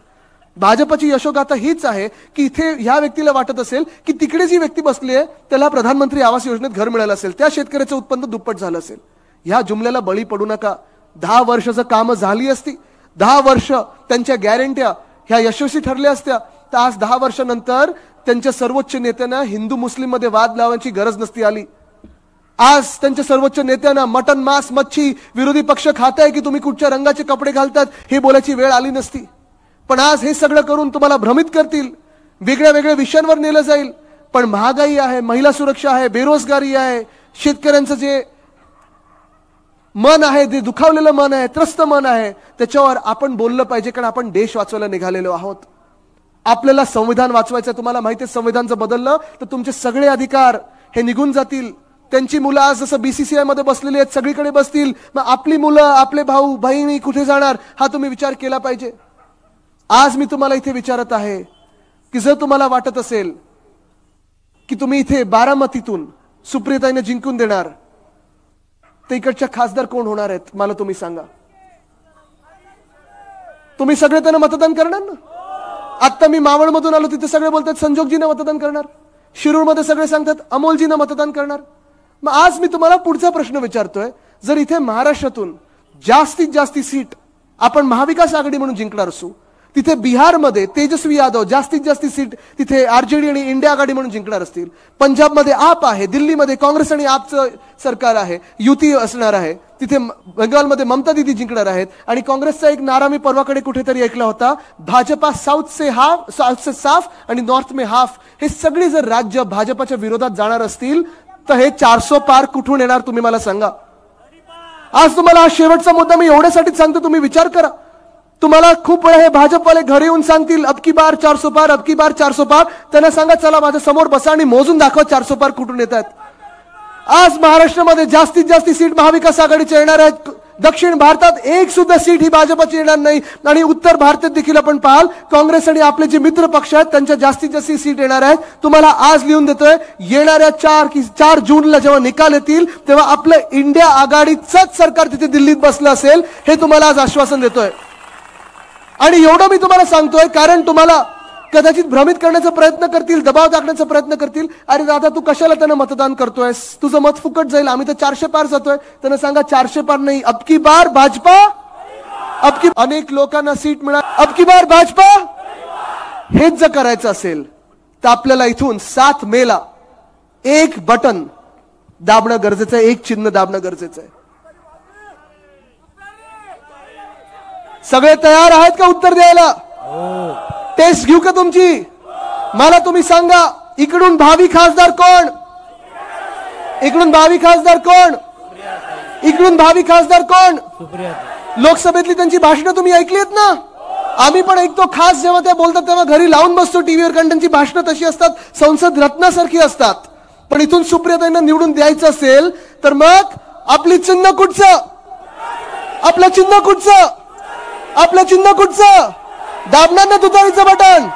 भाजपाची यशोगाथा हीच आहे की इथे ह्या व्यक्तीला वाटत असेल की तिकडे जी व्यक्ती बसली आहे त्याला प्रधानमंत्री आवास योजनेत घर मिळालं असेल, त्या शेतकऱ्याचं उत्पन्न दुप्पट झालं असेल. ह्या जुमल्याला बळी पडू नका. 10 वर्षाचं कामं झाली असती, 10 वर्ष त्यांच्या गॅरंट्या ह्या यशस्वी ठरल्या असत्या, तर आज 10 वर्षानंतर त्यांच्या सर्वोच्च नेत्यांना हिंदू मुस्लिम मध्ये वाद लावण्याची गरज नसती आली. आज त्यांच्या सर्वोच्च नेत्यांना मटन, मांस, मच्छी विरोधी पक्ष खाताय की तुम्ही कुठच्या रंगाचे कपडे घालतात हे बोलायची वेळ आली नसती. पण आज हे सगळं करून तुम्हाला भ्रमित करतील, वेगळ्या वेगळ्या विषयांवर नेलं जाईल. पण महागाई आहे, महिला सुरक्षा आहे, बेरोजगारी आहे, शेतकऱ्यांचं जे मन आहे, जे दुखावलेलं मन आहे, त्रस्त मन आहे, त्याच्यावर आपण बोललं पाहिजे. कारण आपण देश वाचवायला निघालेलो आहोत. आपल्याला संविधान वाचवायचं. तुम्हाला माहिती आहे संविधान जर बदललं तर तुमचे सगळे अधिकार हे निघून जातील. त्यांची मुलं आज जसं BCCI मध्ये बसलेली आहेत सगळीकडे बसतील, मग आपली मुलं, आपले भाऊ बहिणी कुठे जाणार हा तुम्ही विचार केला पाहिजे. आज मी तुम्हाला इथे विचारत आहे की जर तुम्हाला वाटत असेल की तुम्ही इथे बारामतीतून सुप्रियाताईंना जिंकून देणार, तर इकडच्या खासदार कोण होणार आहेत मला तुम्ही सांगा. तुम्ही सगळे त्यांना मतदान करणार ना. आता मी मावळमधून आलो, तिथे सगळे बोलतात संजोगजींना मतदान करणार, शिरूरमध्ये सगळे सांगतात अमोलजींना मतदान करणार. मग आज मी तुम्हाला पुढचा प्रश्न विचारतोय, जर इथे महाराष्ट्रातून जास्तीत जास्त सीट आपण महाविकास आघाडी म्हणून जिंकणार असू, तिथे बिहारमध्ये तेजस्वी यादव जास्तीत जास्त सीट तिथे RJD आणि इंडिया आघाडी म्हणून जिंकणार असतील, पंजाबमध्ये आप आहे, दिल्लीमध्ये काँग्रेस आणि आपचं सरकार आहे, युती असणार आहे, तिथे बंगालमध्ये ममता दीदी जिंकणार आहेत. आणि काँग्रेसचा एक नारा मी परवाकडे कुठेतरी ऐकला होता, भाजपा साऊथ से साफ आणि नॉर्थ में हाफ. हे सगळी जर राज्य भाजपाच्या विरोधात जाणार असतील तर हे 400 पार कुठून येणार तुम्ही मला सांगा. आज तुम्हाला हा शेवटचा मुद्दा मी एवढ्यासाठीच सांगतो, तुम्ही विचार करा. तुम्हाला खूप वेळा हे भाजपवाले घरी येऊन सांगतील अब की बार 400 पार, अब की बार 400 पार. त्यांना सांगा चला माझ्या समोर बसा आणि मोजून दाखवा 400 पार कुठून येत आहेत. आज महाराष्ट्रामध्ये जास्तीत जास्त सीट महाविकास आघाडीच्या येणार आहेत. दक्षिण भारतात एक सुद्धा सीट ही भाजपची येणार नाही. आणि उत्तर भारतात देखील आपण पाहाल काँग्रेस आणि आपले जे मित्र पक्ष आहेत त्यांच्या जास्तीत जास्त सीट येणार आहेत. तुम्हाला आज लिहून देतोय, येणाऱ्या 4 जूनला जेव्हा निकाल येतील तेव्हा आपलं इंडिया आघाडीचंच सरकार तिथे दिल्लीत बसलं असेल, हे तुम्हाला आज आश्वासन देतोय. आणि एवढं मी तुम्हाला सांगतोय कारण तुम्हाला कदाचित भ्रमित करण्याचा प्रयत्न करतील, दबाव टाकण्याचा प्रयत्न करतील. अरे दादा तू कशाला त्यांना मतदान करतोयस, तुझं मत फुकट जाईल, आम्ही तर 400 पार जातोय. त्यांना सांगा 400 पार नाही, अब की बार भाजपा, अब की अनेक लोकांना सीट मिळाल, अब की बार भाजपा. हेच जर करायचं असेल तर आपल्याला इथून 7 मेला एक बटन दाबणं गरजेचं आहे, एक चिन्ह दाबणं गरजेचं आहे. सगळे तयार आहेत का उत्तर द्यायला? टेस्ट घेऊ का तुमची? मला तुम्ही सांगा, इकडून भावी खासदार कोण? इकडून भावी खासदार कोण? इकडून भावी खासदार कोण? लोकसभेतली त्यांची भाषणं तुम्ही ऐकलीत ना? आम्ही पण ऐकतो. खास जेव्हा त्या बोलतात तेव्हा घरी लावून बसतो टीव्हीवर, कारण त्यांची भाषणं तशी असतात, संसद रत्नासारखी असतात. पण इथून सुप्रियाताईंना निवडून द्यायचं असेल तर मग आपली चिन्ह कुठचं? आपलं चिन्ह कुठचं? आपलं चिन्ह कुठचं? दाबणार ना तुतारीचं बटन.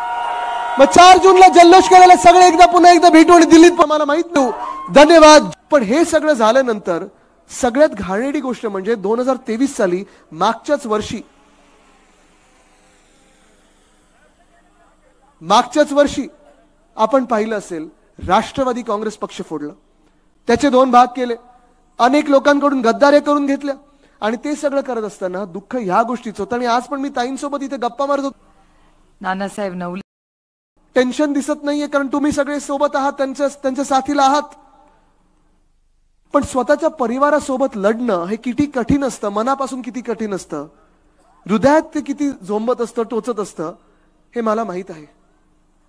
मग 4 जूनला जल्लोष करायला सगळे एकदा पुन्हा एकदा भेटू आणि दिल्लीत पण मला माहित नव्हतं. धन्यवाद. पण हे सगळं झाल्यानंतर सगळ्यात घाणेरडी गोष्ट म्हणजे 2023 साली मागच्याच वर्षी आपण पाहिलं असेल राष्ट्रवादी काँग्रेस पक्ष फोडलं, त्याचे 2 भाग केले, अनेक लोकांकडून गद्दाऱ्या करून घेतल्या. आणि ते सगळं करत असताना दुःख ह्या गोष्टीचं होतं. आणि आज पण मी ताईंसोबत इथे गप्पा मारत होतो. नानासाहेब नवले टेन्शन दिसत नाहीये कारण तुम्ही सगळे सोबत आहात, त्यांच्या साथीला आहात. पण स्वतःच्या परिवारासोबत लढणं हे किती कठीण असतं, मनापासून किती कठीण असतं, हृदयात ते किती झोंबत असतं, टोचत असतं, हे मला माहित आहे.